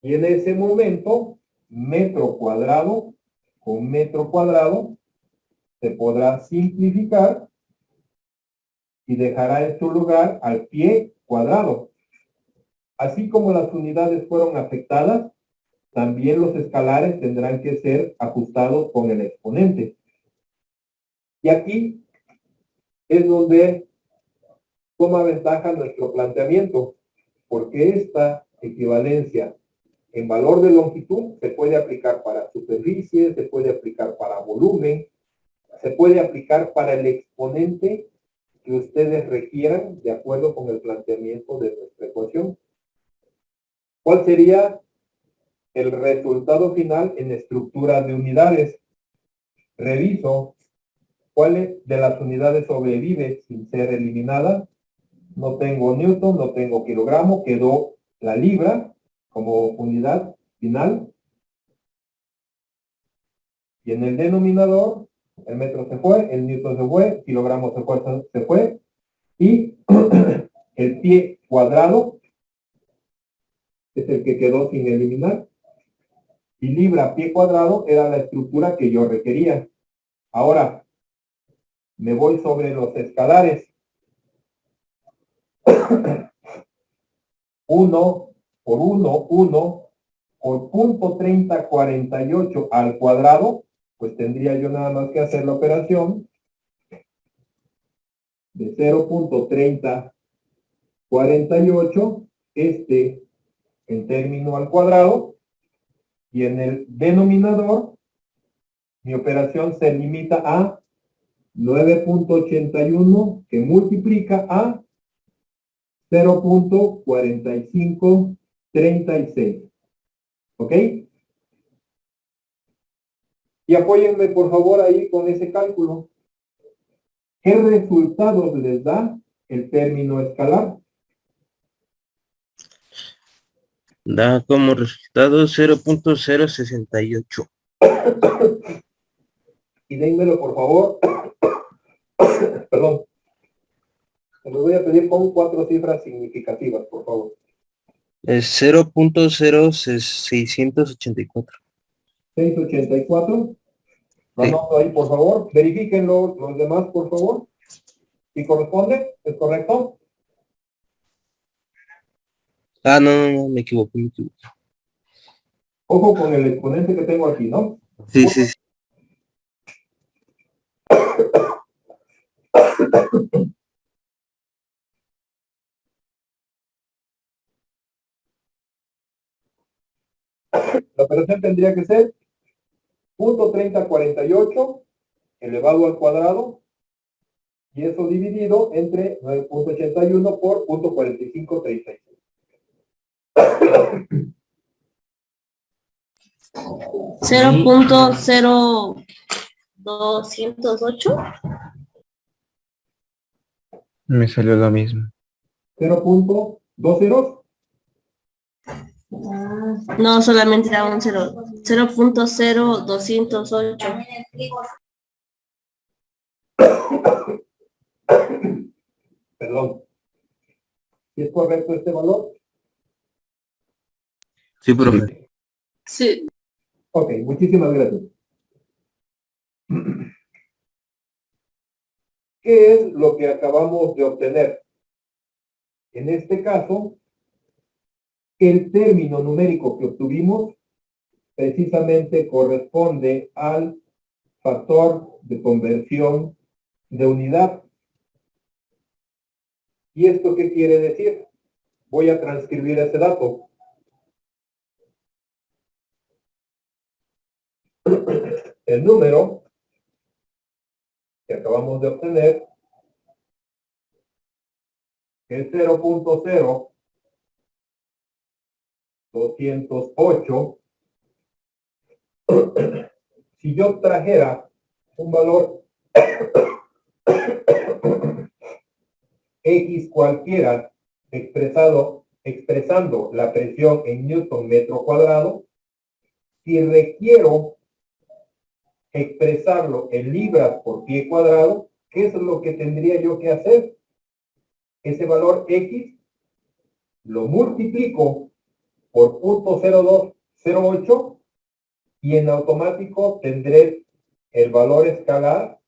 Y en ese momento, metro cuadrado con metro cuadrado se podrá simplificar y dejará en su lugar al pie cuadrado. Así como las unidades fueron afectadas, también los escalares tendrán que ser ajustados con el exponente. Y aquí es donde toma ventaja nuestro planteamiento, porque esta equivalencia en valor de longitud se puede aplicar para superficie, se puede aplicar para volumen, se puede aplicar para el exponente que ustedes requieran de acuerdo con el planteamiento de nuestra ecuación. ¿Cuál sería el resultado final en estructura de unidades? Reviso cuáles de las unidades sobrevive sin ser eliminada. No tengo newton, no tengo kilogramo, quedó la libra como unidad final. Y en el denominador, el metro se fue, el newton se fue, kilogramo se fue, y el pie cuadrado es el que quedó sin eliminar. Y libra pie cuadrado era la estructura que yo requería. Ahora, me voy sobre los escalares. 1 por 1, 1 por 0.3048 al cuadrado, pues tendría yo nada más que hacer la operación de 0.3048, en término al cuadrado, y en el denominador, mi operación se limita a 9.81, que multiplica a 0.4536. ¿Ok? Y apóyenme por favor ahí con ese cálculo. ¿Qué resultados les da el término escalar? Da como resultado 0.068. Y dénmelo, por favor. Perdón. Se los voy a pedir con 4 cifras significativas, por favor. Es 0.0684. 684. Lo Sí. anoto ahí, por favor. Verifíquenlo los demás, por favor. Si corresponde, ¿es correcto? Ah, no, me equivoco. Ojo con el exponente que tengo aquí, ¿no? Sí, sí, sí. La operación tendría que ser 0.3048 elevado al cuadrado, y eso dividido entre 9.81 por 0.4536. 0.0208. Me salió lo mismo. 0.20. No, solamente da un 0. 0.0208. Perdón. ¿Si es correcto este valor? Sí, profe. Sí, Ok, muchísimas gracias. ¿Qué es lo que acabamos de obtener? En este caso, el término numérico que obtuvimos precisamente corresponde al factor de conversión de unidad. ¿Y esto qué quiere decir? Voy a transcribir ese dato. El número que acabamos de obtener es 0.0208. Si yo trajera un valor X cualquiera expresando la presión en Newton metro cuadrado, si requiero expresarlo en libras por pie cuadrado, ¿qué es lo que tendría yo que hacer? Ese valor X lo multiplico por 0.0208 y en automático tendré el valor escalar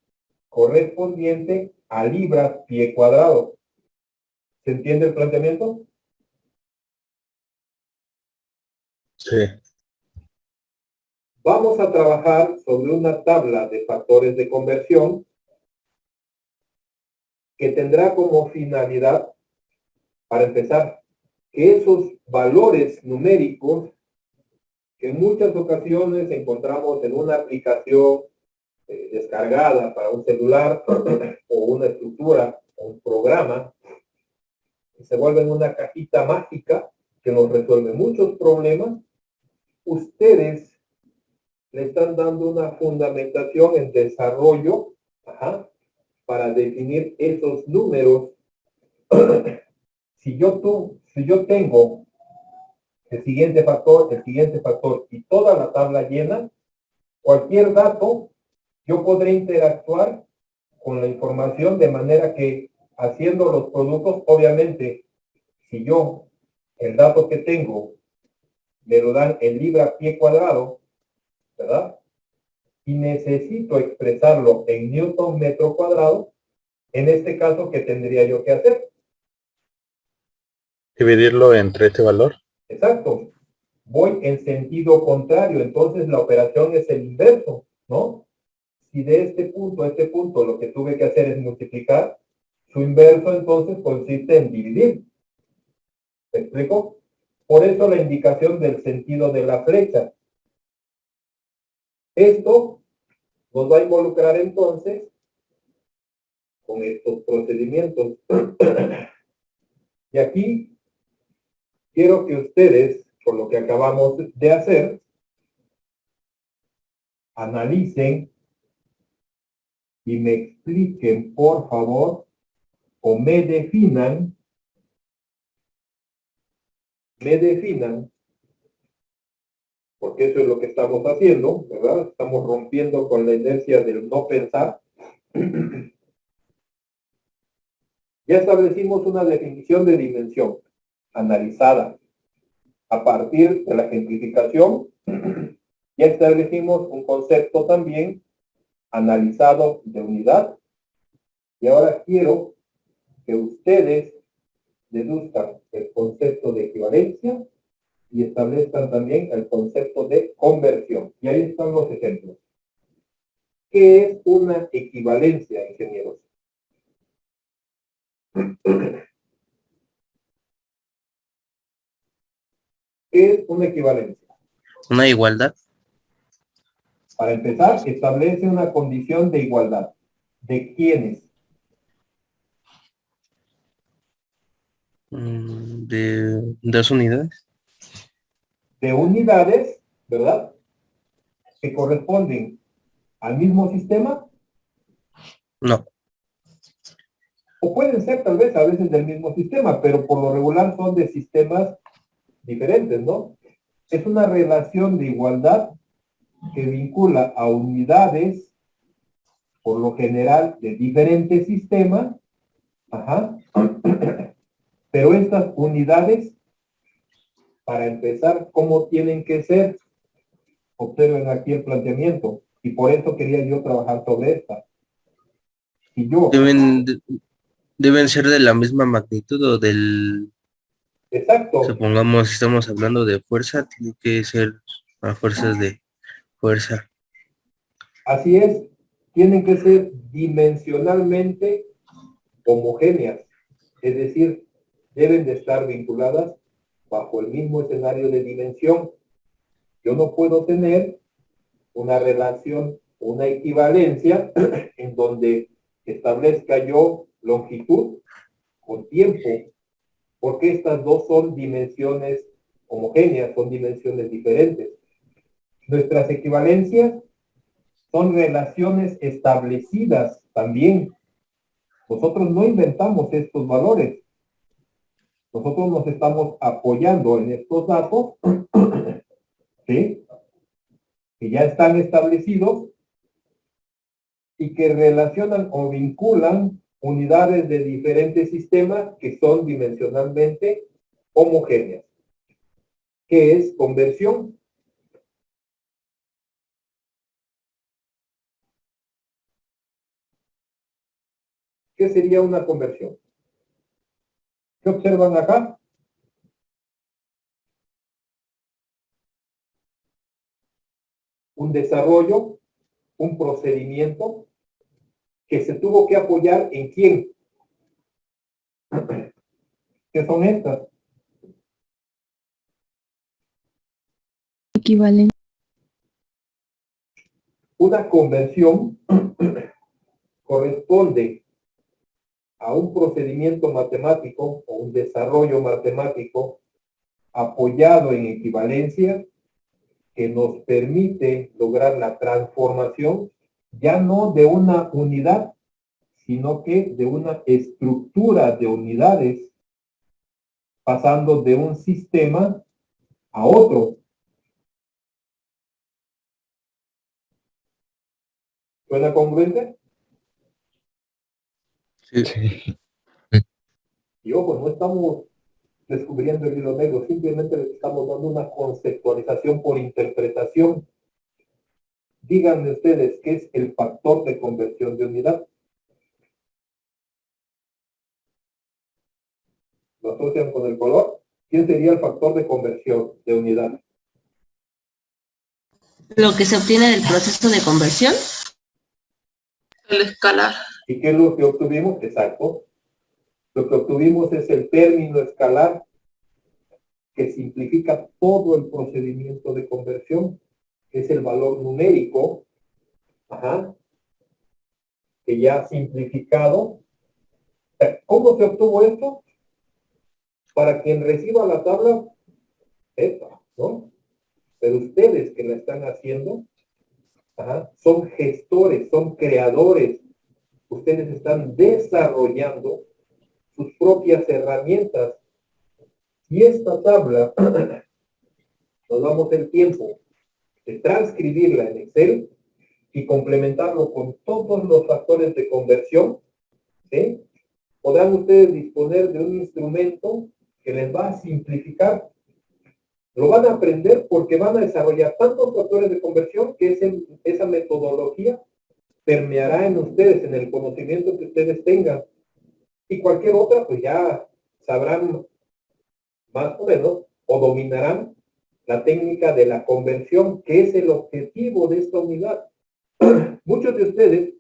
correspondiente a libras pie cuadrado. ¿Se entiende el planteamiento? Sí. Vamos a trabajar sobre una tabla de factores de conversión que tendrá como finalidad, para empezar, que esos valores numéricos que en muchas ocasiones encontramos en una aplicación descargada para un celular o una estructura o un programa, que se vuelven una cajita mágica que nos resuelve muchos problemas, ustedes le están dando una fundamentación en desarrollo para definir esos números. Si yo tengo el siguiente factor y toda la tabla llena, cualquier dato, yo podré interactuar con la información de manera que haciendo los productos, obviamente, si yo el dato que tengo me lo dan en libra pie cuadrado, ¿verdad? Y necesito expresarlo en Newton metro cuadrado, en este caso, ¿qué tendría yo que hacer? Dividirlo entre este valor. Exacto. Voy en sentido contrario, entonces la operación es el inverso, ¿no? Si de este punto a este punto lo que tuve que hacer es multiplicar, su inverso entonces consiste en dividir. ¿Me explico? Por eso la indicación del sentido de la flecha. Esto nos va a involucrar entonces con estos procedimientos. Y aquí quiero que ustedes, por lo que acabamos de hacer, analicen y me expliquen, por favor, o me definan porque eso es lo que estamos haciendo, ¿verdad? Estamos rompiendo con la inercia del no pensar. Ya establecimos una definición de dimensión analizada a partir de la ejemplificación. Ya establecimos un concepto también analizado de unidad. Y ahora quiero que ustedes deduzcan el concepto de equivalencia y establezcan también el concepto de conversión. Y ahí están los ejemplos. ¿Qué es una equivalencia, ingenieros? ¿Qué es una equivalencia? Una igualdad. Para empezar, establece una condición de igualdad. ¿De quiénes? De dos unidades. De unidades, ¿verdad? Que corresponden al mismo sistema, No. o pueden ser tal vez a veces del mismo sistema, pero por lo regular son de sistemas diferentes, ¿no? Es una relación de igualdad que vincula a unidades, por lo general, de diferentes sistemas, ajá, pero estas unidades, para empezar, ¿cómo tienen que ser? Observen aquí el planteamiento, y por eso quería yo trabajar sobre esta. Si yo, Deben ser de la misma magnitud o del, exacto, supongamos, si estamos hablando de fuerza, tiene que ser a fuerzas de fuerza. así es, tienen que ser dimensionalmente homogéneas, es decir, deben de estar vinculadas bajo el mismo escenario de dimensión. Yo no puedo tener una relación, una equivalencia en donde establezca yo longitud con tiempo, porque estas dos son dimensiones homogéneas, son dimensiones diferentes. Nuestras equivalencias son relaciones establecidas también. Nosotros no inventamos estos valores. Nosotros nos estamos apoyando en estos datos, ¿sí?, que ya están establecidos y que relacionan o vinculan unidades de diferentes sistemas que son dimensionalmente homogéneas. ¿Qué es conversión? ¿Qué sería una conversión? ¿Qué observan acá? Un desarrollo, un procedimiento que se tuvo que apoyar en quién. ¿Qué son estas? Equivalente. Una conversión corresponde a un procedimiento matemático o un desarrollo matemático apoyado en equivalencia que nos permite lograr la transformación ya no de una unidad, sino que de una estructura de unidades, pasando de un sistema a otro. ¿Suena congruente? Sí. Y ojo, no estamos descubriendo el hilo negro, simplemente le estamos dando una conceptualización por interpretación. Díganme ustedes, ¿qué es el factor de conversión de unidad? ¿Lo asocian con el color? ¿Quién sería el factor de conversión de unidad? Lo que se obtiene del proceso de conversión. El escalar. ¿Y qué es lo que obtuvimos? Exacto. Lo que obtuvimos es el término escalar que simplifica todo el procedimiento de conversión. Es el valor numérico, que ya simplificado. ¿Cómo se obtuvo esto? Para quien reciba la tabla, ¿no? Pero ustedes que la están haciendo, son gestores, son creadores. Ustedes están desarrollando sus propias herramientas. Y esta tabla, nos damos el tiempo de transcribirla en Excel y complementarlo con todos los factores de conversión, ¿sí? Podrán ustedes disponer de un instrumento que les va a simplificar. Lo van a aprender porque van a desarrollar tantos factores de conversión que esa metodología permeará en ustedes, en el conocimiento que ustedes tengan. Y cualquier otra, pues ya sabrán más o menos o dominarán la técnica de la conversión, que es el objetivo de esta unidad. Muchos de ustedes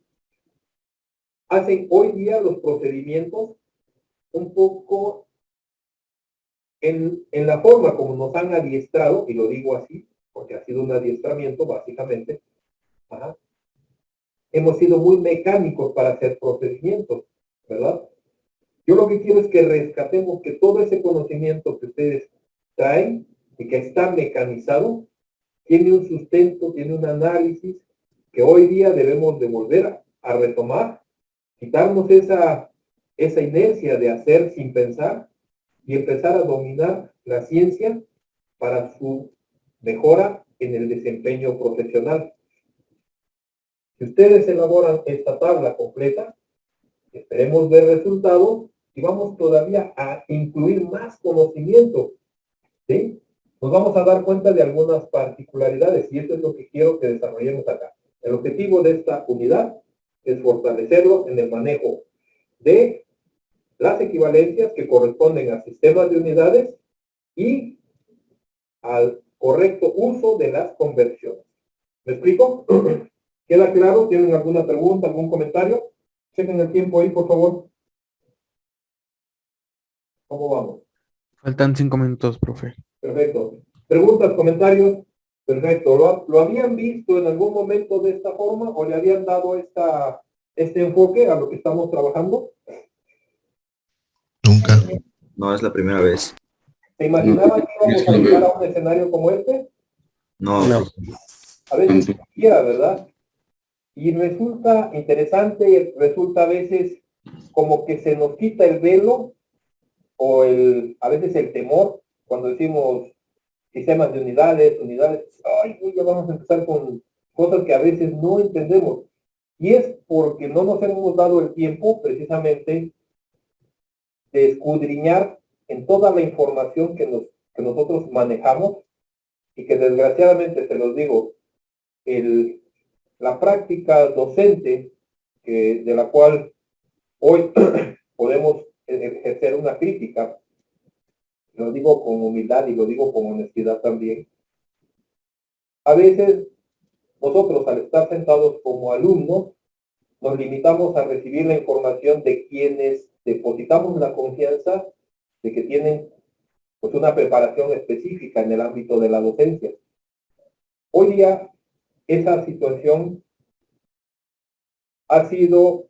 hacen hoy día los procedimientos un poco en la forma como nos han adiestrado, y lo digo así, porque ha sido un adiestramiento básicamente. Ajá. Hemos sido muy mecánicos para hacer procedimientos, ¿verdad? Yo lo que quiero es que rescatemos que todo ese conocimiento que ustedes traen y que está mecanizado, tiene un sustento, tiene un análisis que hoy día debemos de volver a retomar, quitarnos esa inercia de hacer sin pensar y empezar a dominar la ciencia para su mejora en el desempeño profesional. Si ustedes elaboran esta tabla completa, esperemos ver resultados y vamos todavía a incluir más conocimiento, ¿sí? Nos vamos a dar cuenta de algunas particularidades y esto es lo que quiero que desarrollemos acá. El objetivo de esta unidad es fortalecerlo en el manejo de las equivalencias que corresponden a sistemas de unidades y al correcto uso de las conversiones. ¿Me explico? ¿Queda claro? ¿Tienen alguna pregunta, algún comentario? Chequen el tiempo ahí, por favor. ¿Cómo vamos? Faltan 5 minutos, profe. Perfecto. ¿Preguntas, comentarios? Perfecto. ¿Lo habían visto en algún momento de esta forma o le habían dado este enfoque a lo que estamos trabajando? Nunca. No, es la primera vez. ¿Se imaginaban que íbamos a llegar a un escenario como este? No. A veces ni siquiera, ¿verdad? Y resulta interesante, resulta a veces como que se nos quita el velo o a veces el temor cuando decimos sistemas de unidades, ay, ya vamos a empezar con cosas que a veces no entendemos. Y es porque no nos hemos dado el tiempo precisamente de escudriñar en toda la información que nosotros manejamos y que desgraciadamente, se los digo, la práctica docente de la cual hoy podemos ejercer una crítica, lo digo con humildad y lo digo con honestidad también. A veces nosotros, al estar sentados como alumnos, nos limitamos a recibir la información de quienes depositamos la confianza de que tienen pues una preparación específica en el ámbito de la docencia. Hoy día esa situación ha sido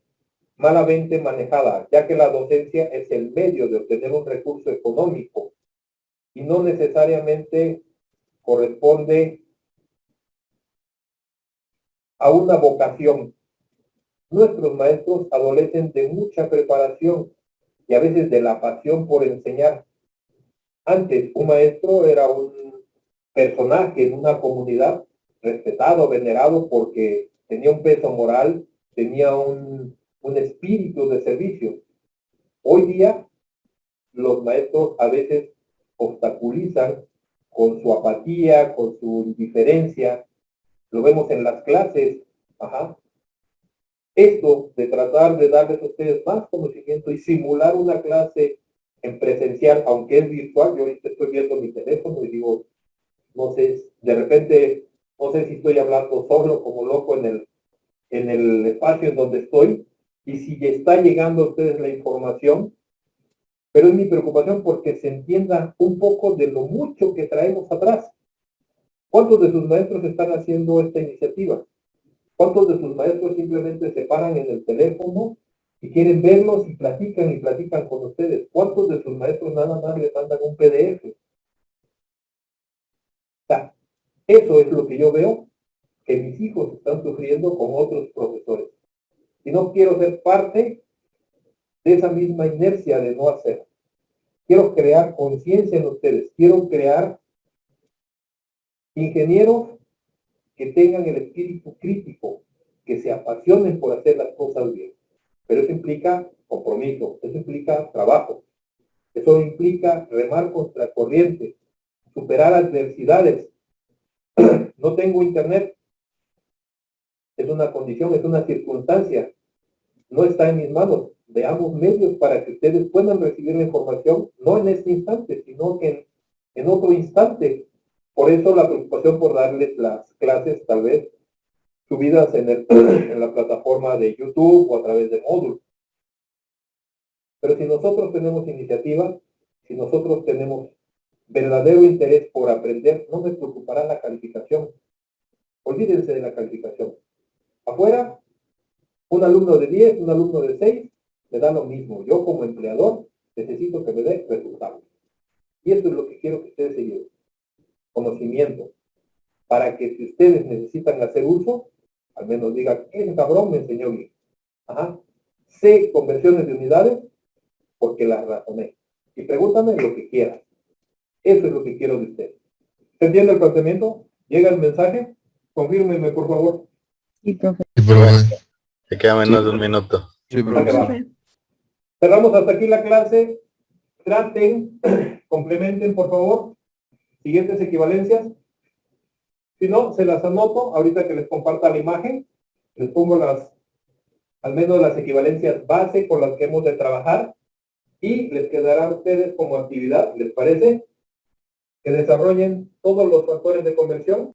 malamente manejada, ya que la docencia es el medio de obtener un recurso económico y no necesariamente corresponde a una vocación. Nuestros maestros adolecen de mucha preparación y a veces de la pasión por enseñar. Antes, un maestro era un personaje en una comunidad respetado, venerado, porque tenía un peso moral, tenía un espíritu de servicio. Hoy día, los maestros a veces obstaculizan con su apatía, con su indiferencia. Lo vemos en las clases. Esto de tratar de darles a ustedes más conocimiento y simular una clase en presencial, aunque es virtual. Yo ahorita estoy viendo mi teléfono y digo, no sé, de repente, no sé si estoy hablando solo como loco en el espacio en donde estoy, y si está llegando a ustedes la información, pero es mi preocupación porque se entienda un poco de lo mucho que traemos atrás. ¿Cuántos de sus maestros están haciendo esta iniciativa? ¿Cuántos de sus maestros simplemente se paran en el teléfono y quieren verlos y platican con ustedes? ¿Cuántos de sus maestros nada más les mandan un PDF? O sea, eso es lo que yo veo que mis hijos están sufriendo con otros profesores. Y no quiero ser parte de esa misma inercia de no hacer. Quiero crear conciencia en ustedes. Quiero crear ingenieros que tengan el espíritu crítico, que se apasionen por hacer las cosas bien. Pero eso implica compromiso, eso implica trabajo, eso implica remar contra corriente, superar adversidades. No tengo internet, es una condición, es una circunstancia, no está en mis manos. Veamos medios para que ustedes puedan recibir la información, no en este instante, sino que en otro instante. Por eso la preocupación por darles las clases, tal vez, subidas en la plataforma de YouTube o a través de Moodle. Pero si nosotros tenemos iniciativa, si nosotros tenemos verdadero interés por aprender, no me preocupará la calificación. Olvídense de la calificación. Afuera, un alumno de 10, un alumno de 6, me da lo mismo. Yo como empleador necesito que me dé resultados. Y esto es lo que quiero que ustedes se lleven. Conocimiento. Para que si ustedes necesitan hacer uso, al menos digan, ese cabrón me enseñó bien. Ajá. Sé conversiones de unidades porque las razoné. Y pregúntame lo que quieras. Eso es lo que quiero de ustedes. ¿Se entiende el planteamiento? ¿Llega el mensaje? Confírmenme, por favor. Sí, profe. Te queda menos de un minuto. Sí, Va que va. profe. Cerramos hasta aquí la clase. Traten, complementen, por favor. Siguientes equivalencias. Si no, se las anoto. Ahorita que les comparta la imagen, les pongo al menos las equivalencias base con las que hemos de trabajar. Y les quedará a ustedes como actividad, ¿les parece? Que desarrollen todos los factores de conversión